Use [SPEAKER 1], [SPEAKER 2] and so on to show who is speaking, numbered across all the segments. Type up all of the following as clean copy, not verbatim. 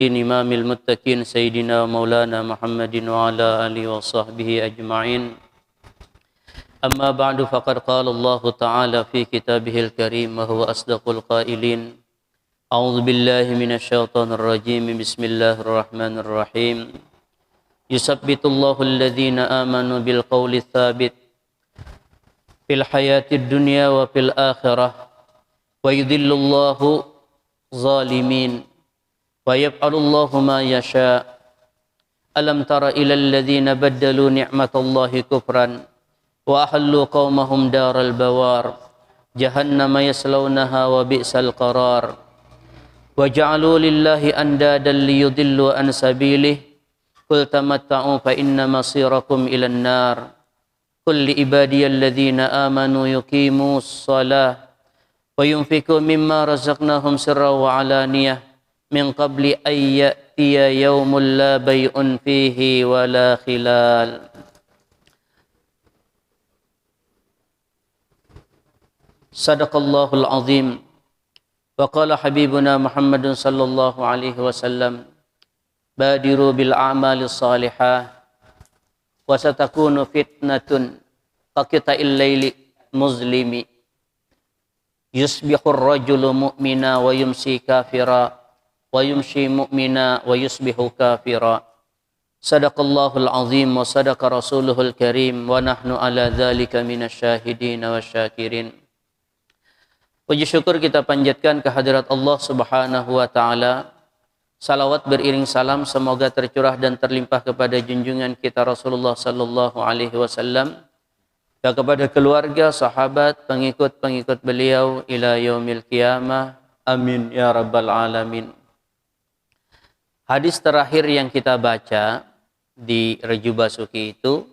[SPEAKER 1] إمام المتقين سيدنا مولانا محمد وعلى آله وصحبه أجمعين أما بعد فقد قال الله تعالى في كتابه الكريم وهو أصدق القائلين أعوذ بالله من الشيطان الرجيم بسم الله الرحمن الرحيم يثبت الله الذين آمنوا بالقول الثابت في الحياة الدنيا وفي الآخرة ويذل الله ظالمين ويفعل الله ما يشاء ألم تر إلى الذين بدلوا نعمة الله كفرا وأحلوا قومهم دار البوار جهنم يصلونها وبئس القرار وجعلوا لله أندادا ليضلوا عن سبيله قل تمتعوا فإن مصيركم إلى النار قل لعبادي الذين آمنوا يقيموا الصلاة وينفقوا مما رزقناهم سرا وعلانية من قبل أن يأتي يوم لا بيع فيه ولا خلال. Sadaqallahul azim. Wa qala habibuna Muhammadun sallallahu alaihi wasallam badiru bil a'mali salihah wa satakunu fitnatun kaqita'il laili muzlimi yusbihur rajulu mu'mina wa yumsi kafira wa yumshi mu'mina wa yusbihu kafira. Sadaqallahul azim wa sadaqa rasuluhul karim wa nahnu ala dzalika minasyahidin wasyakirin. Puji syukur kita panjatkan kehadirat Allah Subhanahu wa taala. Salawat beriring salam semoga tercurah dan terlimpah kepada junjungan kita Rasulullah sallallahu alaihi wasallam dan kepada keluarga, sahabat, pengikut-pengikut beliau ila yaumil qiyamah. Amin ya rabbal alamin. Hadis terakhir yang kita baca di Raju Basuki itu,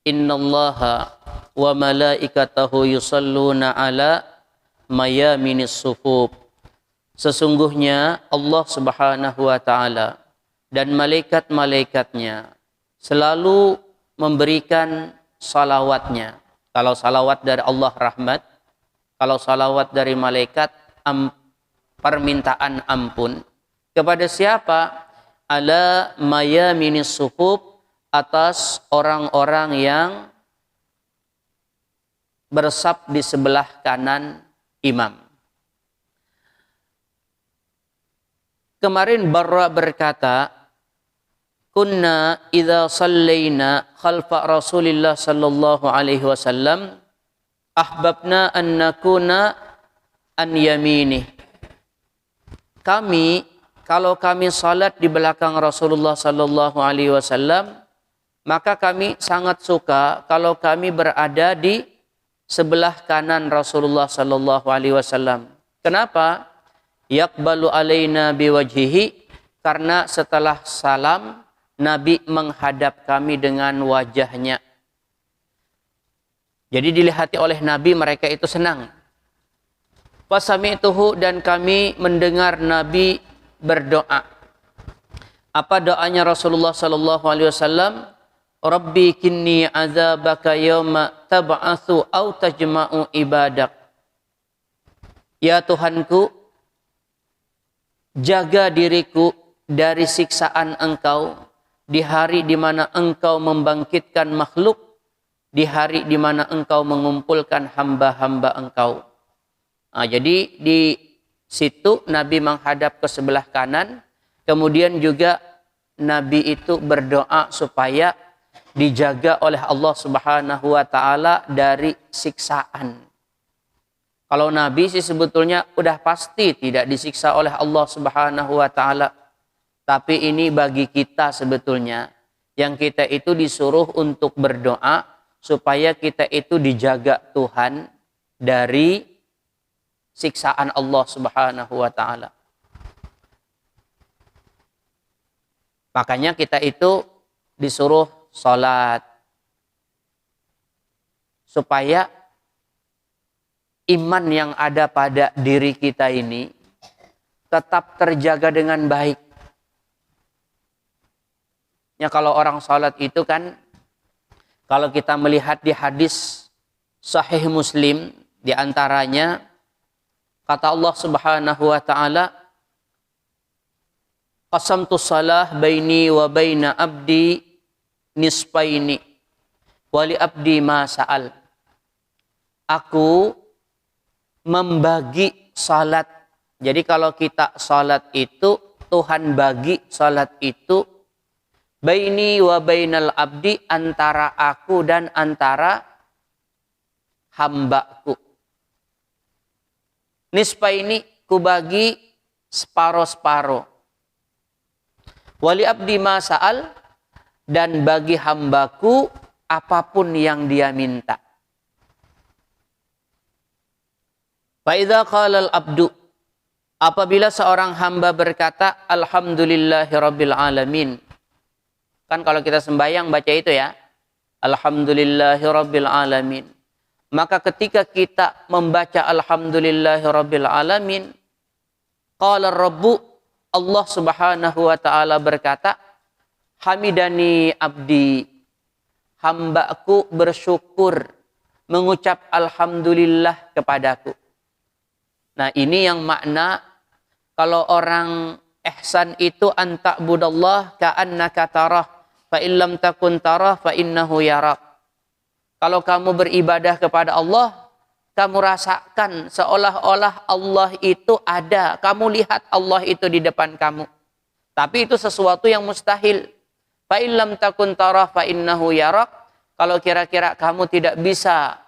[SPEAKER 1] innallaha wa malaikatahu yusalluna ala mayaminis sufuf. Sesungguhnya Allah Subhanahu wa taala dan malaikat-malaikatnya selalu memberikan salawatnya. Kalau salawat dari Allah rahmat, kalau salawat dari malaikat permintaan ampun. Kepada siapa? Ala mayaminis sufuf, atas orang-orang yang bersaf di sebelah kanan imam. Kemarin Barra berkata, kunna idza sallaina khalfa Rasulillah sallallahu alaihi wasallam ahbabna an nakuna an yaminih. Kalau kami salat di belakang Rasulullah sallallahu alaihi wasallam, maka kami sangat suka kalau kami berada di sebelah kanan Rasulullah sallallahu alaihi wasallam. Kenapa? Yaqbalu alaina biwajhihi, karena setelah salam Nabi menghadap kami dengan wajahnya. Jadi dilihat oleh Nabi, mereka itu senang. Fasami'tuhu, dan kami mendengar Nabi berdoa. Apa doanya Rasulullah sallallahu alaihi wasallam? Rabbi kinni azabaka yawma tab'atsu au tajma'u ibadak. Ya Tuhanku, jaga diriku dari siksaan Engkau di hari di mana Engkau membangkitkan makhluk, di hari di mana Engkau mengumpulkan hamba-hamba Engkau. Jadi di situ Nabi menghadap ke sebelah kanan, kemudian juga Nabi itu berdoa supaya dijaga oleh Allah Subhanahu wa taala dari siksaan. Kalau Nabi sih sebetulnya udah pasti tidak disiksa oleh Allah Subhanahu wa taala. Tapi ini bagi kita sebetulnya, yang kita itu disuruh untuk berdoa supaya kita itu dijaga Tuhan dari siksaan Allah Subhanahu wa taala. Makanya kita itu disuruh salat supaya iman yang ada pada diri kita ini tetap terjaga dengan baik. Ya, kalau orang salat itu kan, kalau kita melihat di hadis Sahih Muslim, di antaranya kata Allah Subhanahu wa taala, qasamtu salah baini wa baina abdi nisfaini wali abdi ma sa'al. Aku membagi salat. Jadi kalau kita salat itu, Tuhan bagi salat itu baini wa bainal abdi, antara aku dan antara hambaku. Nisfaini, ku bagi separo-separo. Wali abdi ma sa'al, dan bagi hambaku apapun yang dia minta. Fa idza qala al-abdu, apabila seorang hamba berkata alhamdulillahirabbil alamin. Kan kalau kita sembahyang baca itu ya, alhamdulillahirabbil alamin. Maka ketika kita membaca alhamdulillahirabbil alamin, qala rabbu, Allah Subhanahu wa taala berkata, hamidani abdi, hambaku bersyukur, mengucap alhamdulillah kepadaku. Nah, ini yang makna kalau orang ihsan itu anta'budallah ka'annaka tarah, fa illam takun tarah fa innahu yarak. Kalau kamu beribadah kepada Allah, kamu rasakan seolah-olah Allah itu ada. Kamu lihat Allah itu di depan kamu. Tapi itu sesuatu yang mustahil. Fa illam takun tarah fa innahu yarak. Kalau kira-kira kamu tidak bisa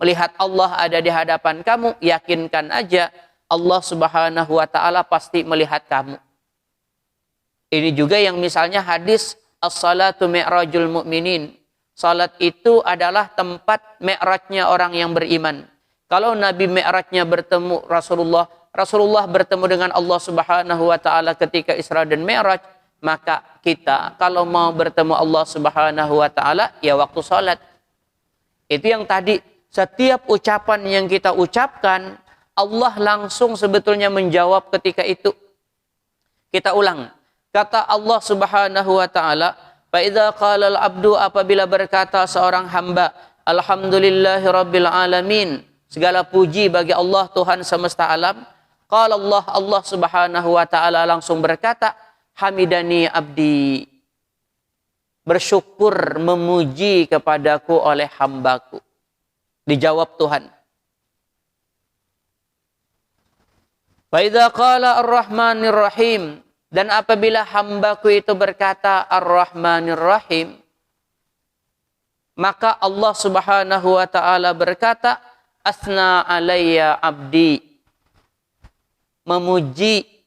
[SPEAKER 1] melihat Allah ada di hadapan kamu, yakinkan aja Allah Subhanahu wa taala pasti melihat kamu. Ini juga yang misalnya hadis as-salatu mi'rajul mu'minin. Salat itu adalah tempat mi'rajnya orang yang beriman. Kalau Nabi mi'rajnya bertemu Rasulullah, Rasulullah bertemu dengan Allah Subhanahu wa taala ketika Isra dan Mi'raj, maka kita kalau mau bertemu Allah Subhanahu wa taala ya waktu salat. Itu yang tadi, setiap ucapan yang kita ucapkan, Allah langsung sebetulnya menjawab ketika itu. Kita ulang. Kata Allah Subhanahu wa taala, fa idza qala al-'abdu, apabila berkata seorang hamba, alhamdulillahirabbil alamin, segala puji bagi Allah Tuhan semesta alam. Qala Allah Subhanahu wa taala langsung berkata, hamidani abdi, bersyukur memuji kepadaku oleh hambaku. Dijawab Tuhan. Wa idza qala ar-rahmanir rahim, dan apabila hambaku itu berkata ar-rahmanir rahim, maka Allah Subhanahu wa taala berkata, asna alayya abdi, memuji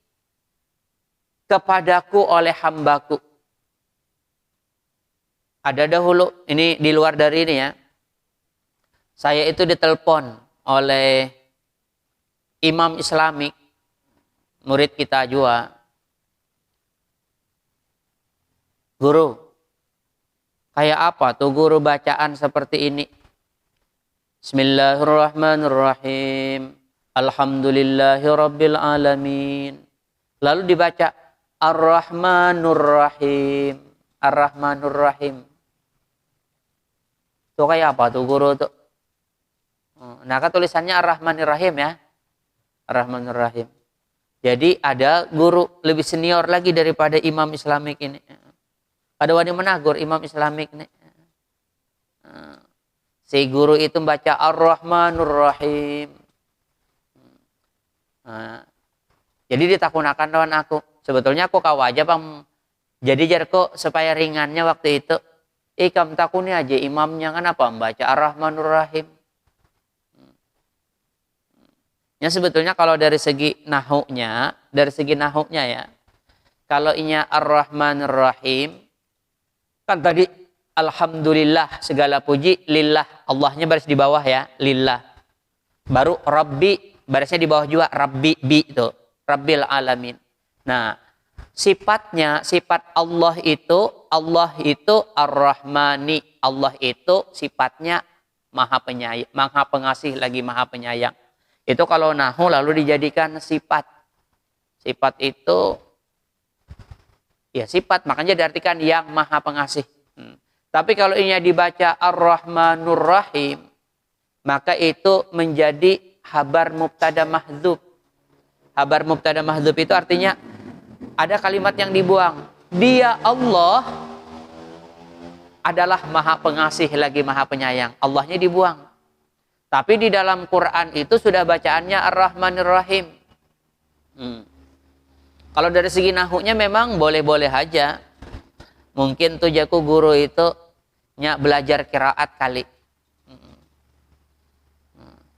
[SPEAKER 1] kepadaku oleh hambaku. Ada dahulu, ini di luar dari ini ya, saya itu ditelepon oleh imam Islamik, murid kita juga. Guru, kayak apa tuh guru bacaan seperti ini? Bismillahirrahmanirrahim. Alhamdulillahirabbil alamin. Lalu dibaca Ar-Rahmanur Rahim. Ar-Rahmanur Rahim. Tuh kayak apa tuh guru tuh? Nah, kan tulisannya Ar-Rahmanir Rahim ya. Ar-Rahmanir Rahim. Jadi ada guru lebih senior lagi daripada imam Islamik ini. Ada wani menagur imam Islamik ini. Si guru itu baca Ar-Rahmanur Rahim. Jadi ditakunakan lawan aku. Sebetulnya aku kau aja bang. Jadi jarko supaya ringannya waktu itu. Ikam takuni aja imamnya kan apa membaca Ar-Rahmanur Rahim. Ya sebetulnya kalau dari segi nahunya ya. Kalau inya Ar-Rahmanur Rahim, kan tadi alhamdulillah segala puji lillah, Allahnya baris di bawah ya, lillah. Baru Rabbi barisnya di bawah juga, Rabbi bi itu, Rabbil alamin. Nah, sifatnya, sifat Allah itu Ar-Rahmani. Allah itu sifatnya Maha Penyayang, Maha Pengasih lagi Maha Penyayang. Itu kalau nahu lalu dijadikan sifat. Sifat itu ya sifat, makanya diartikan yang Maha Pengasih. Tapi kalau ini dibaca Ar-Rahmanur Rahim, maka itu menjadi habar mubtada mahdzub. Habar mubtada mahdzub itu artinya
[SPEAKER 2] ada kalimat yang dibuang. Dia Allah adalah maha pengasih lagi maha penyayang. Allahnya dibuang. Tapi di dalam Quran itu sudah bacaannya Ar-Rahmanir Rahim. Kalau dari segi nahunya memang boleh-boleh aja. Mungkin tuh jaku guru itu belajar qiraat kali.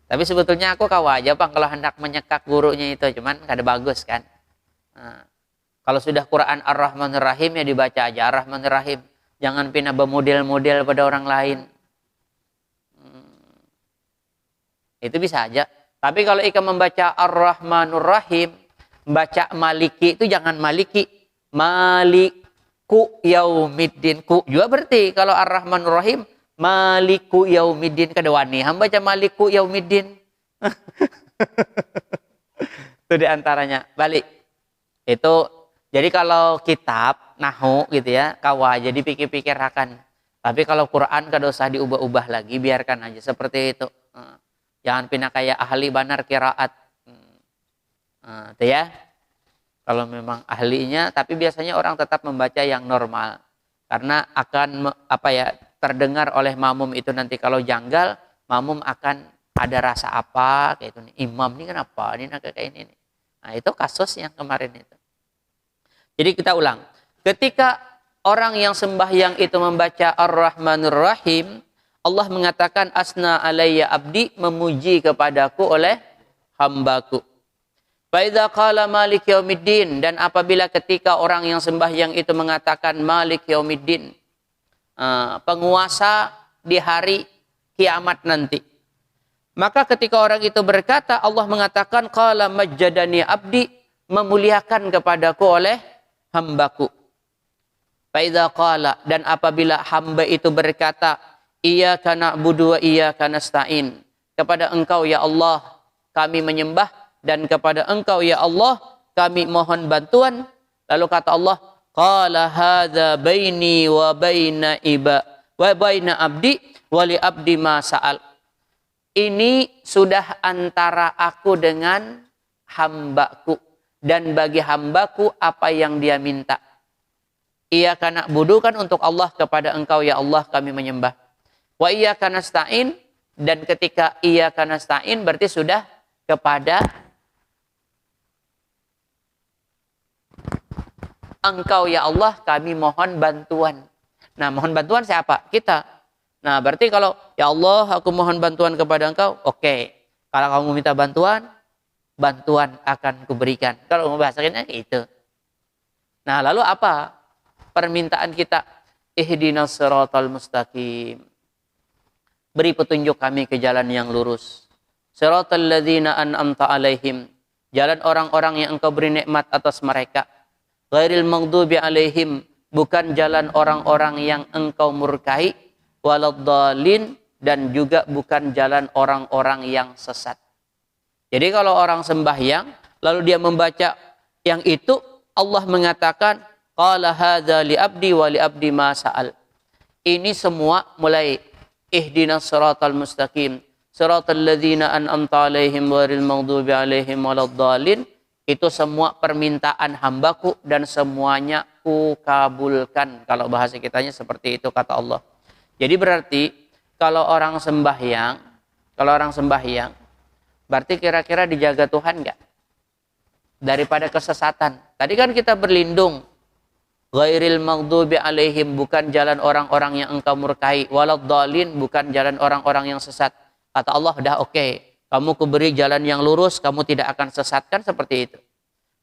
[SPEAKER 2] Tapi sebetulnya aku kawa aja Bang kalau hendak menyekak gurunya itu, cuman kada bagus kan. Kalau sudah Quran Ar-Rahmanir Rahim ya dibaca aja Ar-Rahmanir Rahim. Jangan pindah bermodel-model pada orang lain. Itu bisa aja. Tapi kalau Ika membaca Ar-Rahmanur Rahim, baca Maliki itu jangan Maliki. Maliku Yaumiddin. Ku juga berarti kalau Ar-Rahmanur Rahim Maliku Yaumiddin kedewani. Hamba baca Maliku Yaumiddin. Itu diantaranya. Balik. Itu jadi kalau kitab nahu gitu ya, kawa jadi pikir-pikir akan. Tapi kalau Quran kada usah diubah-ubah lagi, biarkan aja seperti itu. Jangan pindah kayak ahli banar qiraat. Itu ya. Kalau memang ahlinya, tapi biasanya orang tetap membaca yang normal. Karena akan terdengar oleh makmum itu nanti kalau janggal, makmum akan ada rasa apa kayak itu nih. Imam ini kenapa? Ini kayak ini. Nah, itu kasus yang kemarin itu. Jadi kita ulang. Ketika orang yang sembahyang itu membaca Ar-Rahmanur Rahim, Allah mengatakan asna alayya abdi, memuji kepadaku oleh hambaku. Fa idza qala Malik Yaumiddin, dan apabila ketika orang yang sembahyang itu mengatakan Malik Yaumiddin, penguasa di hari kiamat nanti. Maka ketika orang itu berkata, Allah mengatakan qala majjadani abdi, memuliakan kepadaku oleh hambaku. Fa idza qala, dan apabila hamba itu berkata iyyaka na'budu wa iyyaka nasta'in, kepada Engkau ya Allah kami menyembah dan kepada Engkau ya Allah kami mohon bantuan. Lalu kata Allah, qala hadza baini wa baina abdi wa li abdi ma sa'al. Ini sudah antara aku dengan hambaku, dan bagi hambaku apa yang dia minta. Iyyaka na'budu kan untuk Allah, kepada Engkau ya Allah kami menyembah. Wa iyyaka nasta'in, dan ketika iyyaka nasta'in berarti sudah kepada Engkau ya Allah kami mohon bantuan. Nah, mohon bantuan siapa? Kita. Nah, berarti kalau ya Allah aku mohon bantuan kepada Engkau, oke. Kalau kamu minta bantuan, bantuan akan kuberikan. Kalau mau bahasakannya itu. Nah, lalu apa permintaan kita? Ihdinas siratal mustaqim. Beri petunjuk kami ke jalan yang lurus. Siratal ladzina an'amta alaihim. Jalan orang-orang yang Engkau beri nikmat atas mereka. Ghairil maghdubi alaihim, bukan jalan orang-orang yang Engkau murkai, waladdallin, dan juga bukan jalan orang-orang yang sesat. Jadi kalau orang sembahyang lalu dia membaca yang itu, Allah mengatakan qala hadza li abdi wa li abdi ma sa'al. Ini semua mulai ihdinas siratal mustaqim, siratal ladzina an'amta alaihim ghairil maghdubi alaihim waladdallin. Itu semua permintaan hambaku dan semuanya kukabulkan. Kalau bahasa kitanya seperti itu kata Allah. Jadi berarti kalau orang sembahyang, berarti kira-kira dijaga Tuhan enggak? Daripada kesesatan. Tadi kan kita berlindung. Ghairil maghdubi alaihim, bukan jalan orang-orang yang Engkau murkai. Waladdallin, bukan jalan orang-orang yang sesat. Kata Allah, dah oke. Kamu kuberi jalan yang lurus, kamu tidak akan sesatkan, seperti itu.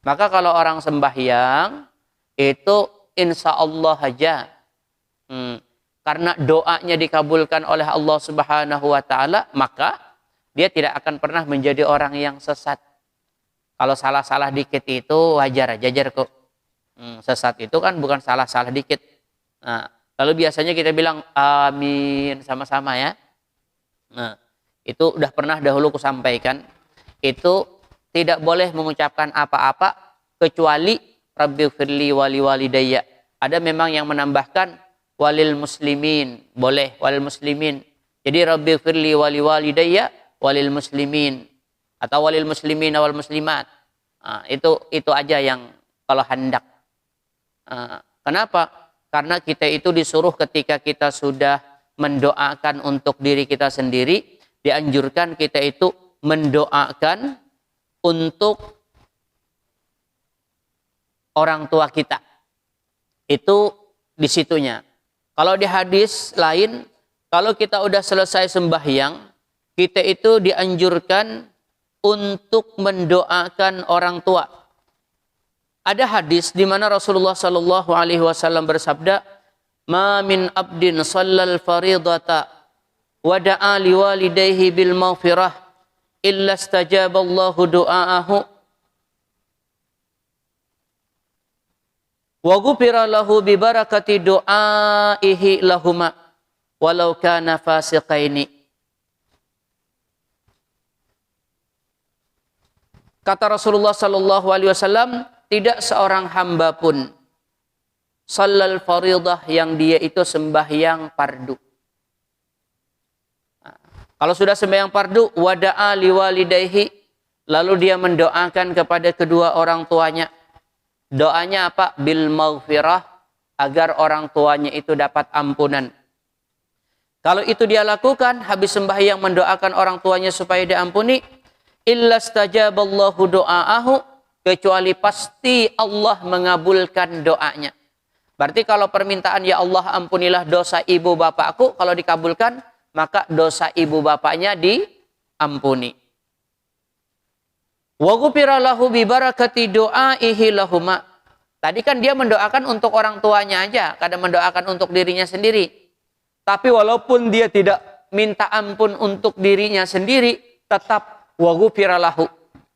[SPEAKER 2] Maka kalau orang sembahyang, itu insya Allah aja. Karena doanya dikabulkan oleh Allah Subhanahu wa Ta'ala, maka dia tidak akan pernah menjadi orang yang sesat. Kalau salah-salah dikit itu wajar aja, kok. Sesat itu kan bukan salah-salah dikit. Nah, lalu biasanya kita bilang amin sama-sama ya. Nah, itu udah pernah dahulu kusampaikan, itu tidak boleh mengucapkan apa-apa kecuali Rabbighfirli wali walidayya. Ada memang yang menambahkan walil muslimin, boleh walil muslimin. Jadi Rabbighfirli wali walidayya walil muslimin, atau walil muslimin wal muslimat. Nah, itu aja yang kalau hendak. Kenapa? Karena kita itu disuruh ketika kita sudah mendoakan untuk diri kita sendiri, dianjurkan kita itu mendoakan untuk orang tua kita. Itu disitunya. Kalau di hadis lain, kalau kita udah selesai sembahyang, kita itu dianjurkan untuk mendoakan orang tua. Ada hadis di mana Rasulullah Shallallahu Alaihi Wasallam bersabda, "Ma min abdin sallal faridata wa da'a liwalidayhi bil maghfirah illa istajaballahu du'aahu wa ghufira lahu bi barakati du'aihi lahuma walau kana fasiqaini." Kata Rasulullah Shallallahu Alaihi Wasallam, tidak seorang hamba pun sallal faridah yang dia itu sembahyang fardu. Kalau sudah sembahyang fardu, wada'a liwalidayhi, lalu dia mendoakan kepada kedua orang tuanya. Doanya apa? Bil maghfirah, agar orang tuanya itu dapat ampunan. Kalau itu dia lakukan, habis sembahyang mendoakan orang tuanya supaya diampuni, illa stajaballahu du'aahu, kecuali pasti Allah mengabulkan doanya. Berarti kalau permintaan ya Allah ampunilah dosa ibu bapakku, kalau dikabulkan maka dosa ibu bapaknya diampuni. Wa ghufira lahu bi barakati du'aihi lahuma. Tadi kan dia mendoakan untuk orang tuanya aja, kadang mendoakan untuk dirinya sendiri. Tapi walaupun dia tidak minta ampun untuk dirinya sendiri, tetap wa ghufira lahu,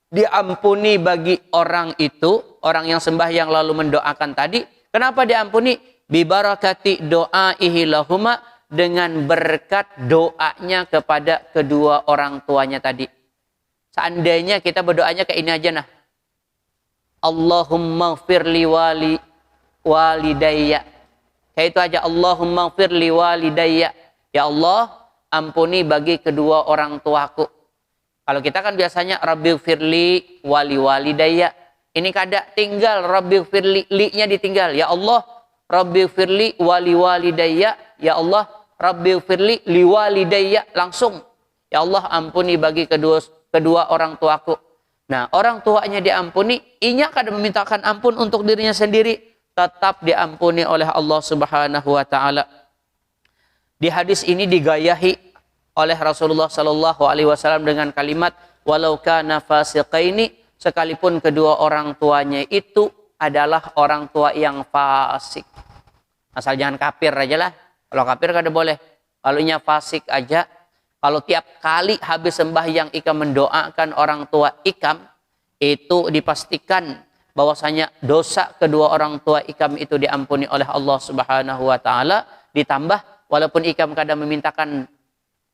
[SPEAKER 2] diampuni bagi orang itu, orang yang sembahyang lalu mendoakan tadi. Kenapa diampuni? Bibarakati doaihi lahuma, dengan berkat doanya kepada kedua orang tuanya tadi. Seandainya kita berdoanya kayak ini aja nah. Allahumma gfirli walidayya. Kayak itu aja, Allahumma gfirli walidayya. Ya Allah, ampuni bagi kedua orang tuaku. Kalau kita kan biasanya Rabbighfirli wali walidayya. Ini kada tinggal Rabbighfirli, li-nya ditinggal. Ya Allah, Rabbighfirli wali walidayya. Ya Allah, Rabbighfirli liwalidayya, langsung. Ya Allah, ampuni bagi kedua orang tuaku. Nah, orang tuanya diampuni, inya kada memintakan ampun untuk dirinya sendiri, tetap diampuni oleh Allah Subhanahu wa taala. Di hadis ini digayahi oleh Rasulullah Shallallahu Alaihi Wasallam dengan kalimat walau kana fasiqaini, sekalipun kedua orang tuanya itu adalah orang tua yang fasik. Asal jangan kafir aja lah. Kalau kafir kada boleh. Kalau nya fasik aja, kalau tiap kali habis sembahyang ikam mendoakan orang tua ikam, itu dipastikan bahwasanya dosa kedua orang tua ikam itu diampuni oleh Allah Subhanahu wa taala. Ditambah walaupun ikam kada memintakan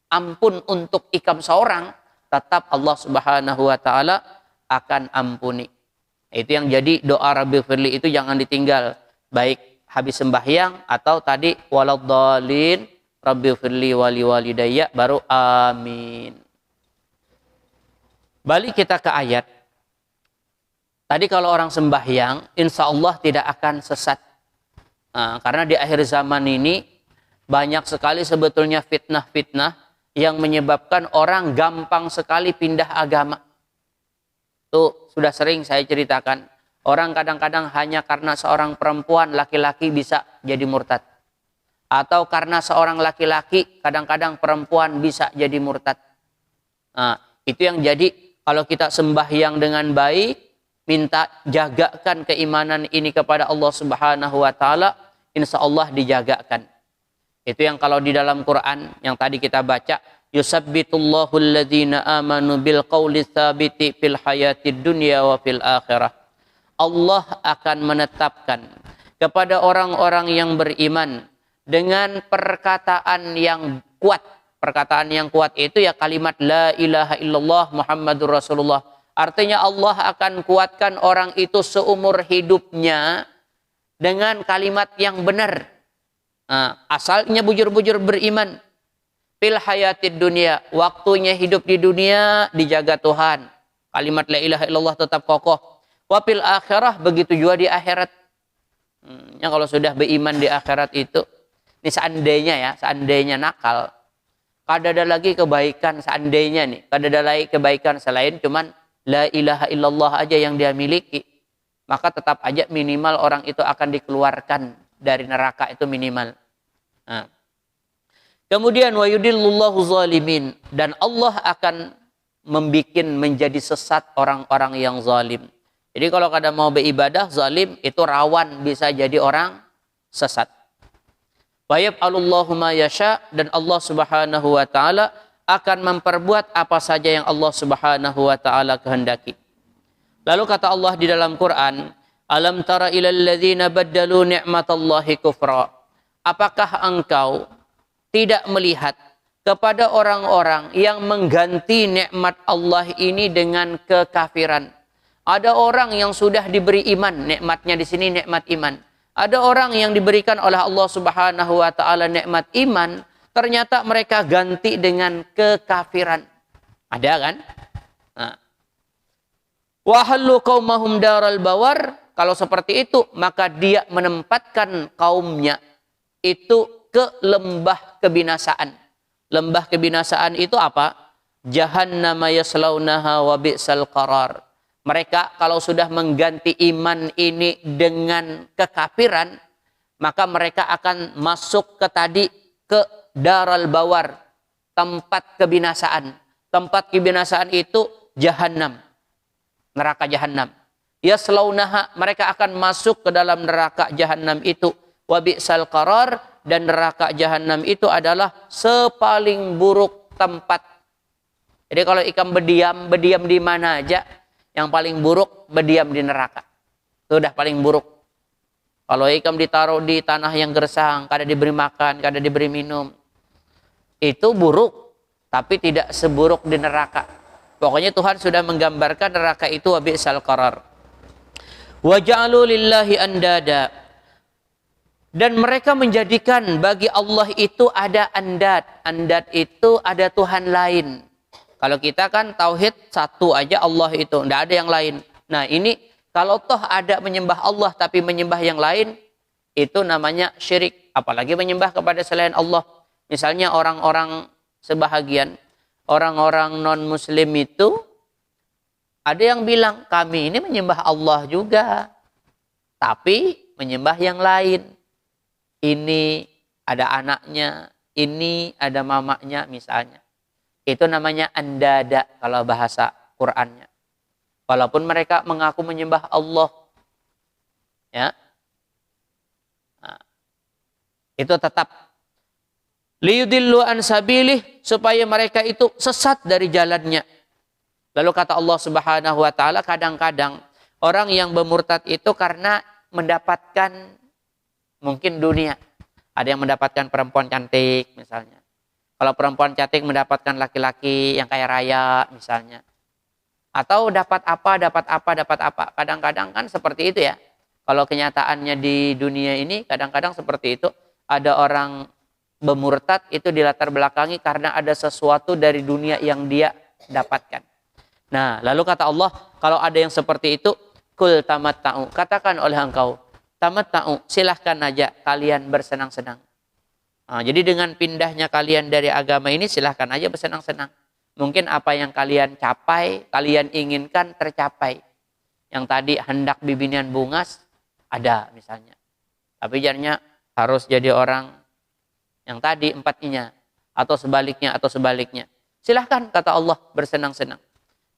[SPEAKER 2] ampun untuk ikam seorang, tetap Allah Subhanahu wa taala akan ampuni. Itu yang jadi doa Rabbighfirli itu jangan ditinggal, baik habis sembahyang atau tadi waladdallin Rabbighfirli wali walidayya, baru amin. Balik kita ke ayat. Tadi kalau orang sembahyang, insya Allah tidak akan sesat. Karena di akhir zaman ini banyak sekali sebetulnya fitnah-fitnah yang menyebabkan orang gampang sekali pindah agama. Itu sudah sering saya ceritakan. Orang kadang-kadang hanya karena seorang perempuan laki-laki bisa jadi murtad. Atau karena seorang laki-laki kadang-kadang perempuan bisa jadi murtad. Itu yang jadi kalau kita sembahyang dengan baik, minta jagakan keimanan ini kepada Allah Subhanahu wa taala, insya Allah dijagakan. Itu yang kalau di dalam Quran yang tadi kita baca, yusabbitullahu alladhina amanu bil qawli tsabiti fil hayatid dunya wa fil akhirah. Allah akan menetapkan kepada orang-orang yang beriman dengan perkataan yang kuat. Perkataan yang kuat itu ya kalimat la ilaha illallah Muhammadur Rasulullah. Artinya Allah akan kuatkan orang itu seumur hidupnya dengan kalimat yang benar. Asalnya bujur-bujur beriman. Fil hayatid dunia, waktunya hidup di dunia dijaga Tuhan. Kalimat la ilaha illallah tetap kokoh. Wafil akhirah, begitu juga di akhirat. Ya, kalau sudah beriman di akhirat itu, ini seandainya ya, seandainya nakal, kada ada lagi kebaikan, seandainya nih, kada ada lagi kebaikan selain cuman la ilaha illallah aja yang dia miliki, maka tetap aja minimal orang itu akan dikeluarkan dari neraka itu minimal. Nah. Kemudian wa yudillullahu zalimin, dan Allah akan membikin menjadi sesat orang-orang yang zalim. Jadi kalau kada mau beribadah, zalim itu rawan bisa jadi orang sesat. Wa yaf'alullahu ma yasha, dan Allah Subhanahu wa taala akan memperbuat apa saja yang Allah Subhanahu wa taala kehendaki. Lalu kata Allah di dalam Quran, alam tara ilal ladzina baddalu ni'matallahi kufra. Apakah engkau tidak melihat kepada orang-orang yang mengganti nikmat Allah ini dengan kekafiran? Ada orang yang sudah diberi iman, nikmatnya di sini nikmat iman. Ada orang yang diberikan oleh Allah Subhanahu wa taala nikmat iman, ternyata mereka ganti dengan kekafiran. Ada kan? Nah. Wa hallu qaumahum daral bawar, kalau seperti itu maka dia menempatkan kaumnya itu ke lembah kebinasaan. Lembah kebinasaan itu apa? Jahannama yaslaunaha wa bi'sal qarar. Mereka kalau sudah mengganti iman ini dengan kekafiran, maka mereka akan masuk ke daral bawar, tempat kebinasaan. Tempat kebinasaan itu Jahannam, neraka Jahannam. Yaslaunaha, mereka akan masuk ke dalam neraka Jahannam itu. Wa bi'sal qarar, dan neraka Jahannam itu adalah sepaling buruk tempat. Jadi kalau ikan berdiam di mana aja, yang paling buruk berdiam di neraka. Itu udah paling buruk. Kalau ikan ditaruh di tanah yang gersang, kada diberi makan, kada diberi minum, itu buruk, tapi tidak seburuk di neraka. Pokoknya Tuhan sudah menggambarkan neraka itu wabi'sal qarar. Wa ja'alu lillahi andada, dan mereka menjadikan bagi Allah itu ada andad. Andad itu ada Tuhan lain. Kalau kita kan tauhid satu aja, Allah itu, tidak ada yang lain. Nah ini kalau toh ada menyembah Allah tapi menyembah yang lain, itu namanya syirik. Apalagi menyembah kepada selain Allah. Misalnya orang-orang sebahagian, orang-orang non-muslim itu, ada yang bilang kami ini menyembah Allah juga, tapi menyembah yang lain. Ini ada anaknya, ini ada mamanya misalnya. Itu namanya andada kalau bahasa Qur'annya. Walaupun mereka mengaku menyembah Allah, ya, nah, itu tetap liyudillu an sabilih, supaya mereka itu sesat dari jalannya. Lalu kata Allah Subhanahu wa taala, kadang-kadang orang yang bermurtad itu karena mendapatkan mungkin dunia. Ada yang mendapatkan perempuan cantik misalnya. Kalau perempuan cantik mendapatkan laki-laki yang kaya raya misalnya. Atau dapat apa. Kadang-kadang kan seperti itu ya. Kalau kenyataannya di dunia ini kadang-kadang seperti itu. Ada orang bermurtad itu dilatar belakangi karena ada sesuatu dari dunia yang dia dapatkan. Nah, lalu kata Allah, kalau ada yang seperti itu, kul tamatta'u, katakan oleh engkau, tamatta'u, silahkan aja kalian bersenang-senang. Nah, jadi dengan pindahnya kalian dari agama ini, silahkan aja bersenang-senang. Mungkin apa yang kalian capai, kalian inginkan tercapai. Yang tadi hendak bibinian bungas, ada misalnya. Tapi jadinya harus jadi orang yang tadi empatnya, atau sebaliknya. Silahkan kata Allah bersenang-senang.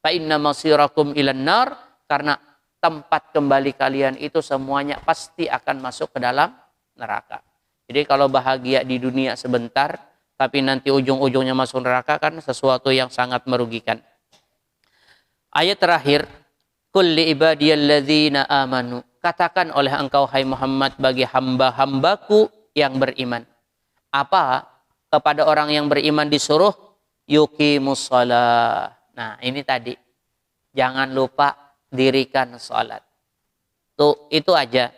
[SPEAKER 2] Fa inna masirakum ilan nar, karena tempat kembali kalian itu semuanya pasti akan masuk ke dalam neraka. Jadi kalau bahagia di dunia sebentar, tapi nanti ujung-ujungnya masuk neraka kan sesuatu yang sangat merugikan. Ayat terakhir, Qul li ibadiyalladzina amanu, katakan oleh engkau hai Muhammad bagi hamba-hambaku yang beriman. Apa? Kepada orang yang beriman disuruh yuqimus shalah. Nah, ini tadi. Jangan lupa dirikan salat. Tuh, itu aja.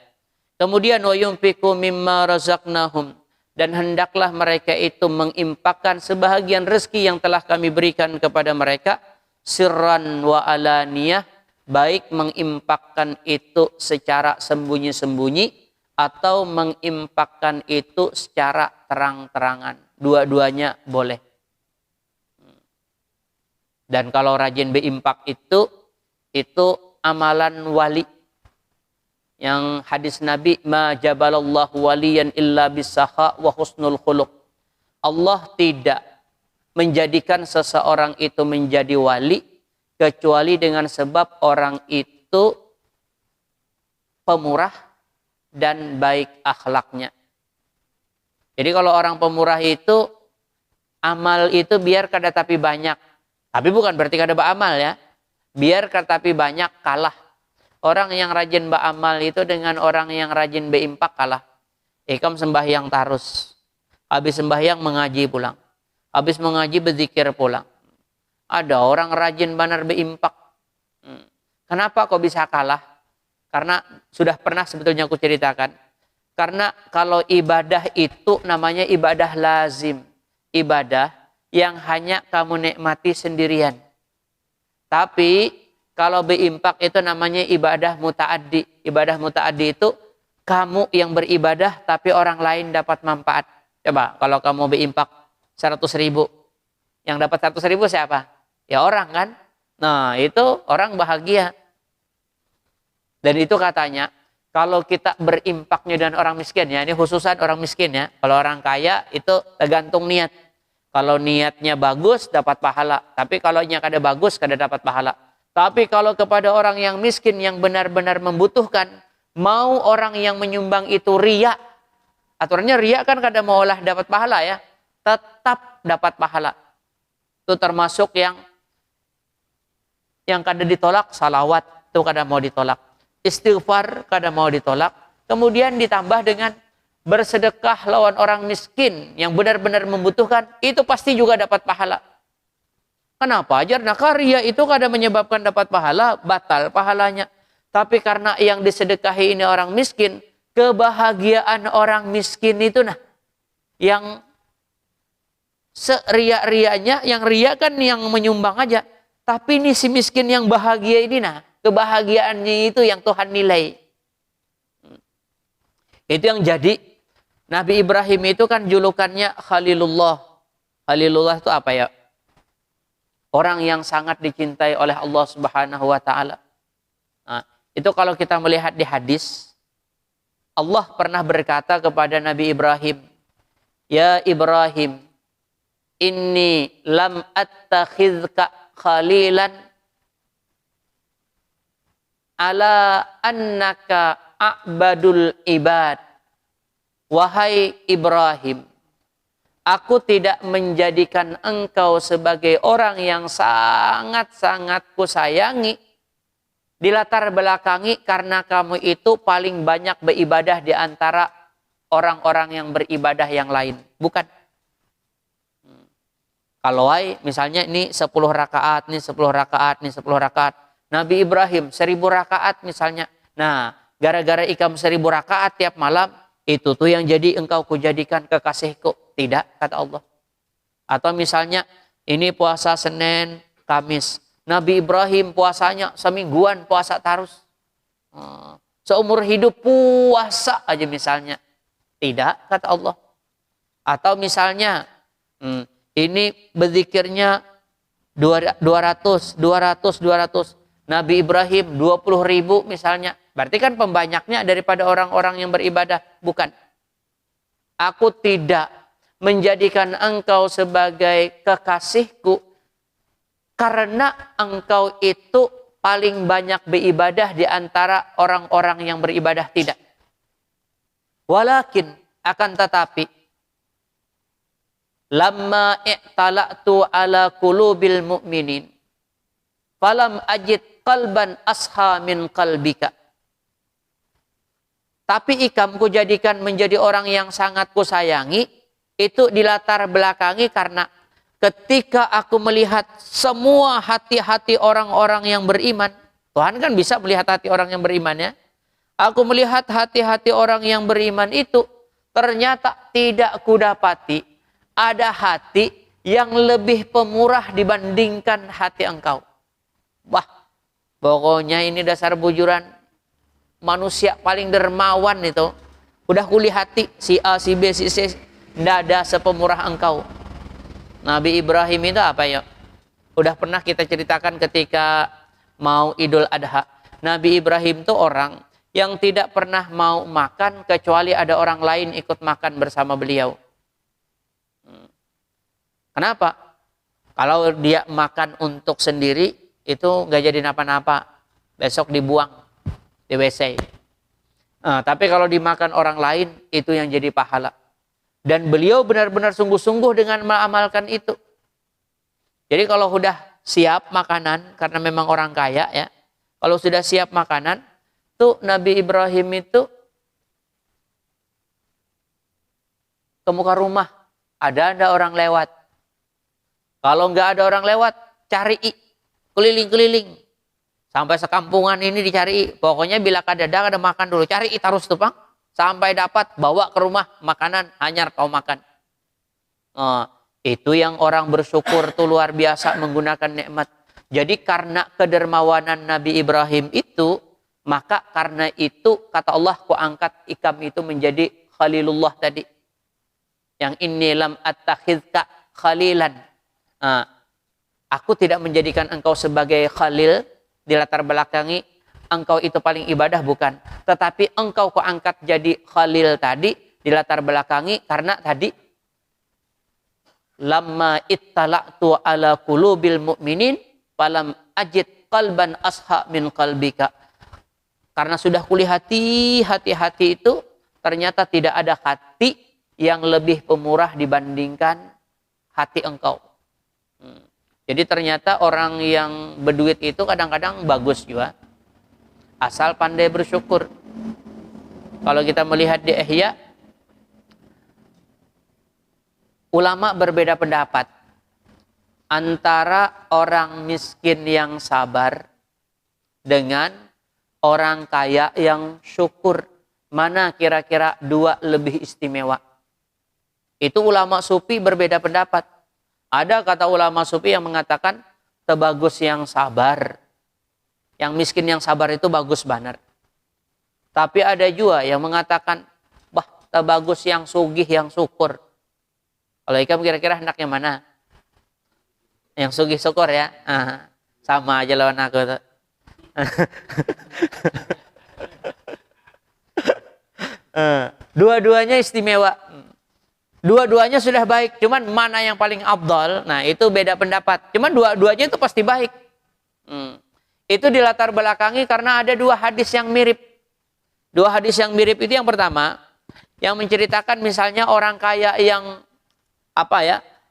[SPEAKER 2] Kemudian wa yunfiqu mimma razaqnahum, dan hendaklah mereka itu mengimpakkan sebahagian rezeki yang telah kami berikan kepada mereka, sirran wa alaniyah, baik mengimpakkan itu secara sembunyi-sembunyi atau mengimpakkan itu secara terang-terangan. Dua-duanya boleh. Dan kalau rajin berimpak itu amalan wali. Yang hadis Nabi, ma jabalallahu waliyan illa bisakha wa husnul khuluq. Allah tidak menjadikan seseorang itu menjadi wali kecuali dengan sebab orang itu pemurah dan baik akhlaknya. Jadi kalau orang pemurah itu amal itu biar kada tapi banyak. Tapi bukan berarti kada beramal ya. Biar kada tapi banyak kalah. Orang yang rajin beramal itu dengan orang yang rajin berimpak kalah. Ikam sembahyang tarus. Habis sembahyang mengaji pulang. Habis mengaji berzikir pulang. Ada orang rajin benar berimpak. Kenapa kok bisa kalah? Karena sudah pernah sebetulnya aku ceritakan. Karena kalau ibadah itu namanya ibadah lazim. Ibadah yang hanya kamu nikmati sendirian. Tapi kalau berimpak itu namanya ibadah muta'addi. Ibadah muta'addi itu kamu yang beribadah tapi orang lain dapat manfaat. Coba kalau kamu berimpak 100.000. Yang dapat 100.000 siapa? Ya orang kan. Nah itu orang bahagia. Dan itu katanya kalau kita berimpaknya dengan orang miskin ya. Ini khususan orang miskin ya. Kalau orang kaya itu tergantung niat. Kalau niatnya bagus dapat pahala. Tapi kalau niatnya kada bagus kada dapat pahala. Tapi kalau kepada orang yang miskin yang benar-benar membutuhkan, mau orang yang menyumbang itu riya. Aturannya riya kan kada mau olah dapat pahala ya. Tetap dapat pahala. Itu termasuk yang kada ditolak, salawat itu kada mau ditolak. Istighfar kada mau ditolak. Kemudian ditambah dengan bersedekah lawan orang miskin yang benar-benar membutuhkan, itu pasti juga dapat pahala. Kenapa? Karena karya itu kada menyebabkan dapat pahala, batal pahalanya. Tapi karena yang disedekahi ini orang miskin, kebahagiaan orang miskin itu yang seria-rianya, yang ria kan yang menyumbang aja. Tapi ini si miskin yang bahagia ini kebahagiaannya itu yang Tuhan nilai. Itu yang jadi Nabi Ibrahim itu kan julukannya Khalilullah. Khalilullah itu apa ya? Orang yang sangat dicintai oleh Allah Subhanahu wa taala. Nah, itu kalau kita melihat di hadis, Allah pernah berkata kepada Nabi Ibrahim, "Ya Ibrahim, inni lam attakhidhka khalilan ala annaka a'badul ibad." Wahai Ibrahim, aku tidak menjadikan engkau sebagai orang yang sangat-sangat kusayangi, dilatar belakangi karena kamu itu paling banyak beribadah di antara orang-orang yang beribadah yang lain. Bukan. Kalau misalnya ini 10 rakaat, ini 10 rakaat, ini 10 rakaat. Nabi Ibrahim 1000 rakaat misalnya. Nah, gara-gara ikam 1000 rakaat tiap malam, itu tuh yang jadi engkau kujadikan kekasihku. Tidak, kata Allah. Atau misalnya ini puasa Senin, Kamis. Nabi Ibrahim puasanya semingguan puasa terus. Seumur hidup puasa aja misalnya. Tidak, kata Allah. Atau misalnya ini berzikirnya 200. Nabi Ibrahim 20.000 misalnya. Berarti kan pembanyaknya daripada orang-orang yang beribadah. Bukan. Aku tidak menjadikan engkau sebagai kekasihku karena engkau itu paling banyak beribadah di antara orang-orang yang beribadah. Tidak. Walakin akan tetapi lamma i'tala'tu ala qulubil mu'minin falam ajid qalban asha min qalbika. Tapi ikam kujadikan menjadi orang yang sangat kusayangi, itu dilatar belakangi karena ketika aku melihat semua hati-hati orang-orang yang beriman, Tuhan kan bisa melihat hati orang yang beriman ya. Aku melihat hati-hati orang yang beriman itu, ternyata tidak kudapati ada hati yang lebih pemurah dibandingkan hati engkau. Wah, Pokoknya ini dasar bujuran. Manusia paling dermawan itu. Udah kuliah hati si A, si B, si C. Tidak ada sepemurah engkau. Nabi Ibrahim itu apa ya? Udah pernah kita ceritakan ketika mau Idul Adha. Nabi Ibrahim itu orang yang tidak pernah mau makan kecuali ada orang lain ikut makan bersama beliau. Kenapa? Kalau dia makan untuk sendiri, itu nggak jadi napa-napa. Besok dibuang di WC. Tapi kalau dimakan orang lain, itu yang jadi pahala. Dan beliau benar-benar sungguh-sungguh dengan mengamalkan itu. Jadi kalau sudah siap makanan, karena memang orang kaya ya, kalau sudah siap makanan, tuh Nabi Ibrahim itu ke muka rumah, ada orang lewat. Kalau nggak ada orang lewat, cari keliling-keliling. Sampai sekampungan ini dicari. Pokoknya bila ada makan dulu. Cari terus tuh, Bang. Sampai dapat, bawa ke rumah makanan, hanyar kau makan. Itu yang orang bersyukur tuh luar biasa menggunakan nikmat. Jadi karena kedermawanan Nabi Ibrahim itu, maka karena itu kata Allah, ku angkat Ikam itu menjadi Khalilullah tadi. Yang inni lam attakhidka khalilan. Aku tidak menjadikan engkau sebagai khalil di latar belakangi engkau itu paling ibadah, bukan. Tetapi engkau ku angkat jadi khalil tadi di latar belakangi karena tadi lamma ittala'tu ala qulubil mu'minin falam ajid qalban asha min qalbika. Karena sudah kulihat hati itu ternyata tidak ada hati yang lebih pemurah dibandingkan hati engkau. Jadi ternyata orang yang berduit itu kadang-kadang bagus juga. Asal pandai bersyukur. Kalau kita melihat di Ihya, ulama berbeda pendapat antara orang miskin yang sabar dengan orang kaya yang syukur. Mana kira-kira dua lebih istimewa? Itu ulama sufi berbeda pendapat. Ada kata ulama sufi yang mengatakan tebagus yang sabar. Yang miskin yang sabar itu bagus benar. Tapi ada juga yang mengatakan tebagus yang sugih yang syukur. Kalau Ikam kira-kira hendaknya mana? Yang sugih syukur ya. Sama aja lawan aku tuh. Dua-duanya istimewa. Dua-duanya sudah baik, cuman mana yang paling afdal? Nah, itu beda pendapat. Cuman dua-duanya itu pasti baik. Itu dilatar belakangi karena ada dua hadis yang mirip. Dua hadis yang mirip itu yang pertama, yang menceritakan misalnya orang kaya yang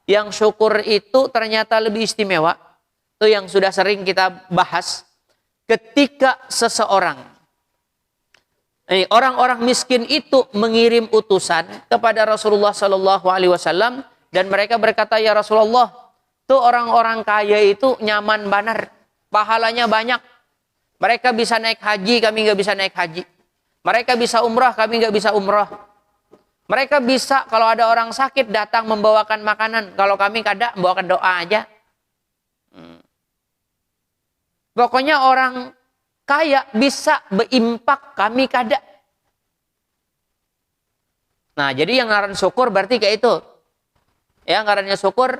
[SPEAKER 2] yang syukur itu ternyata lebih istimewa. Itu yang sudah sering kita bahas. Ketika seseorang orang-orang miskin itu mengirim utusan kepada Rasulullah Sallallahu Alaihi Wasallam dan mereka berkata, ya Rasulullah, tuh orang-orang kaya itu nyaman banar, pahalanya banyak. Mereka bisa naik haji, kami nggak bisa naik haji. Mereka bisa umrah, kami nggak bisa umrah. Mereka bisa kalau ada orang sakit datang membawakan makanan, kalau kami kada membawakan doa aja. Pokoknya orang kaya bisa berimpak, kami kada. Nah, jadi yang ngaran syukur berarti kayak itu. Ya, ngarannya syukur,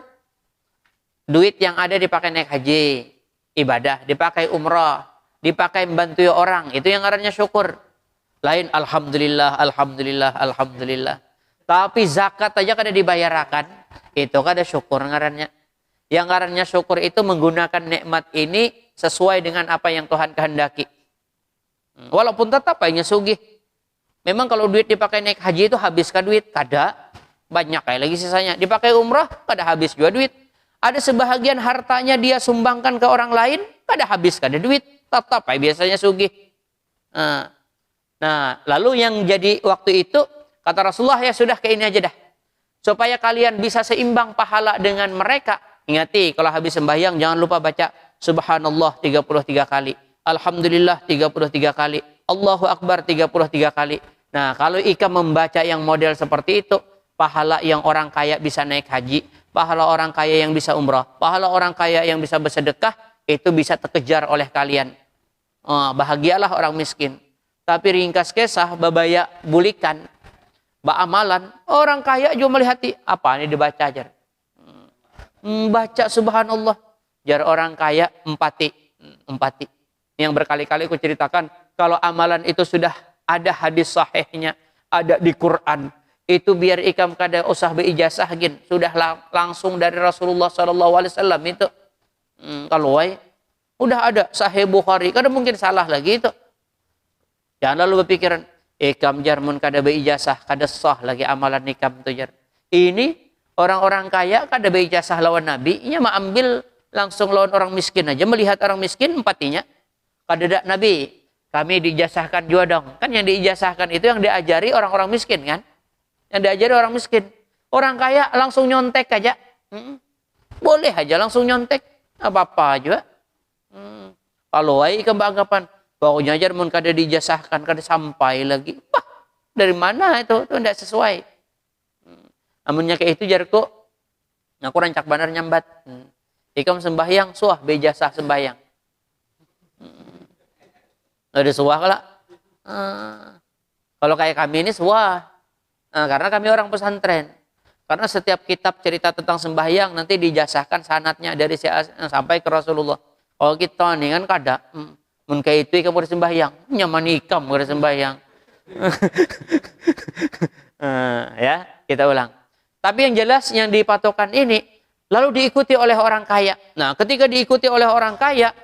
[SPEAKER 2] duit yang ada dipakai naik haji, ibadah, dipakai umrah, dipakai membantu orang, itu yang ngarannya syukur. Lain alhamdulillah, alhamdulillah, alhamdulillah. Tapi zakat aja kada dibayarkan, itu kada syukur ngarannya. Yang ngarannya syukur itu menggunakan nikmat ini sesuai dengan apa yang Tuhan kehendaki. Walaupun tetap hanya sugih. Memang kalau duit dipakai naik haji itu habiskah duit? Kada. Banyak kayak lagi sisanya. Dipakai umrah, kada habis juga duit. Ada sebahagian hartanya dia sumbangkan ke orang lain, kada habis, kada duit. Tetap biasanya sugih. Nah, lalu yang jadi waktu itu, kata Rasulullah, ya sudah kayak ini aja dah. Supaya kalian bisa seimbang pahala dengan mereka. Ingati, kalau habis sembahyang jangan lupa baca Subhanallah 33 kali. Alhamdulillah 33 kali. Allahu Akbar 33 kali. Nah, kalau Ika membaca yang model seperti itu, pahala yang orang kaya bisa naik haji, pahala orang kaya yang bisa umrah, pahala orang kaya yang bisa bersedekah, itu bisa terkejar oleh kalian. Bahagialah orang miskin. Tapi ringkas kisah, babaya bulikan, amalan, orang kaya juga melihat apa ini dibaca aja. Baca subhanallah. Jar orang kaya empati. Yang berkali-kali aku ceritakan, kalau amalan itu sudah ada hadis sahihnya, ada di Quran, itu biar ikam kada usah beijazah gin, sudah langsung dari Rasulullah SAW itu. Kalau udah ada Sahih Bukhari, kada mungkin salah lagi itu. Jangan lalu berpikiran, ikam jar mun kada beijazah, kada sah lagi amalan ikam itu jar. Ini orang-orang kaya kada beijazah lawan Nabi, nya mau ambil langsung lawan orang miskin aja, melihat orang miskin empatinya. Kada ada Nabi, kami diijazahkan juga dong. Kan yang diijazahkan itu yang diajari orang-orang miskin kan? Yang diajari orang miskin. Orang kaya langsung nyontek aja. Boleh aja langsung nyontek. Apa-apa juga. Kalau ikam beranggapan, pokoknya aja mun kada diijazahkan, kada sampai lagi. Wah, dari mana itu? Itu tidak sesuai. Amunnya kayak itu jarku, aku rancak benar nyambat. Ikam sembahyang, suah bejasah sembahyang. Ada suah kala. Kalau kayak kami ini suah. Karena kami orang pesantren. Karena setiap kitab cerita tentang sembahyang nanti dijasahkan sanatnya dari sampai ke Rasulullah. Kalau kita nih kan kada. Mun kayak itu kamu sembahyang, nyaman ikam kada sembahyang. Ya, kita ulang. Tapi yang jelas yang dipatokan ini lalu diikuti oleh orang kaya. Nah, ketika diikuti oleh orang kaya,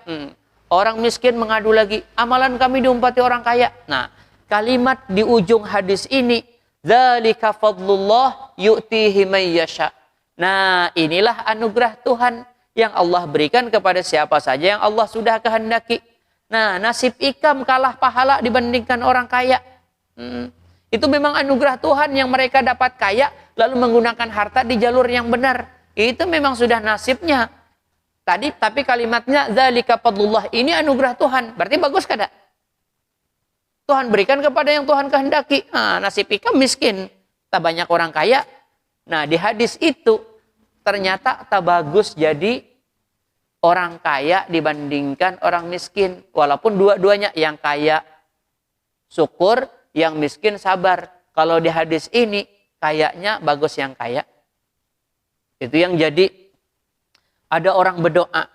[SPEAKER 2] orang miskin mengadu lagi, amalan kami diumpati orang kaya. Nah, kalimat di ujung hadis ini, dzalika fadlullah yu'tihi may yasha. Nah, inilah anugerah Tuhan yang Allah berikan kepada siapa saja yang Allah sudah kehendaki. Nah, nasib ikam kalah pahala dibandingkan orang kaya. Itu memang anugerah Tuhan yang mereka dapat kaya lalu menggunakan harta di jalur yang benar. Itu memang sudah nasibnya. Tapi kalimatnya dzalika fadlullah, ini anugerah Tuhan. Berarti bagus kada? Tuhan berikan kepada yang Tuhan kehendaki. Nah, nasib ikam miskin, tak banyak orang kaya. Nah, di hadis itu ternyata tak bagus jadi orang kaya dibandingkan orang miskin. Walaupun dua-duanya, yang kaya syukur, yang miskin sabar. Kalau di hadis ini kayaknya bagus yang kaya. Itu yang jadi. Ada orang berdoa.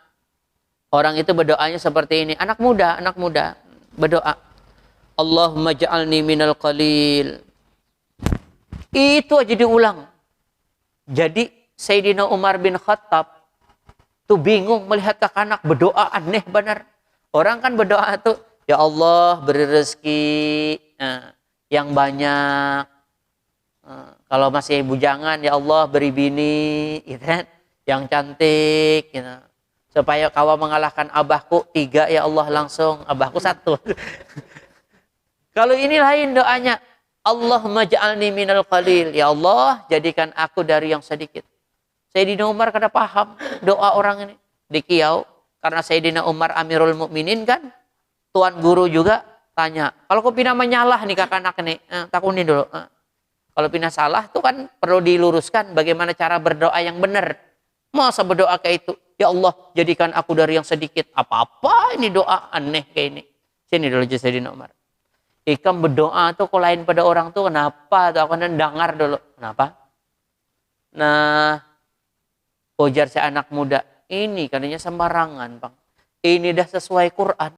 [SPEAKER 2] Orang itu berdoanya seperti ini. Anak muda berdoa. Allahumma ja'alni minal qalil. Itu aja diulang. Jadi Sayyidina Umar bin Khattab tuh bingung melihat kakak anak berdoa aneh benar. Orang kan berdoa tuh, ya Allah beri rezeki yang banyak. Kalau masih bujangan, ya Allah beri bini, gitu kan? Yang cantik, gitu. Supaya kau mengalahkan abahku 3, ya Allah langsung, abahku 1. Kalau ini lain doanya, Allahumma ja'alni minal qalil, ya Allah jadikan aku dari yang sedikit. Sayyidina Umar kada paham doa orang ini di kiau, karena Sayyidina Umar Amirul Mukminin kan, tuan guru juga tanya, kalau kau pindah menyalah nih kakak anak ini, takunin dulu. Kalau pindah salah tuh kan perlu diluruskan bagaimana cara berdoa yang benar. Masa berdoa kayak itu, ya Allah jadikan aku dari yang sedikit. Apa-apa ini doa aneh kayak ini. Sini dulu Sayyidina Umar. Ikam berdoa tuh kalau lain pada orang tuh kenapa? Tuh aku dengar dulu. Kenapa? Nah, ujar si anak muda, ini katanya sembarangan bang. Ini dah sesuai Quran.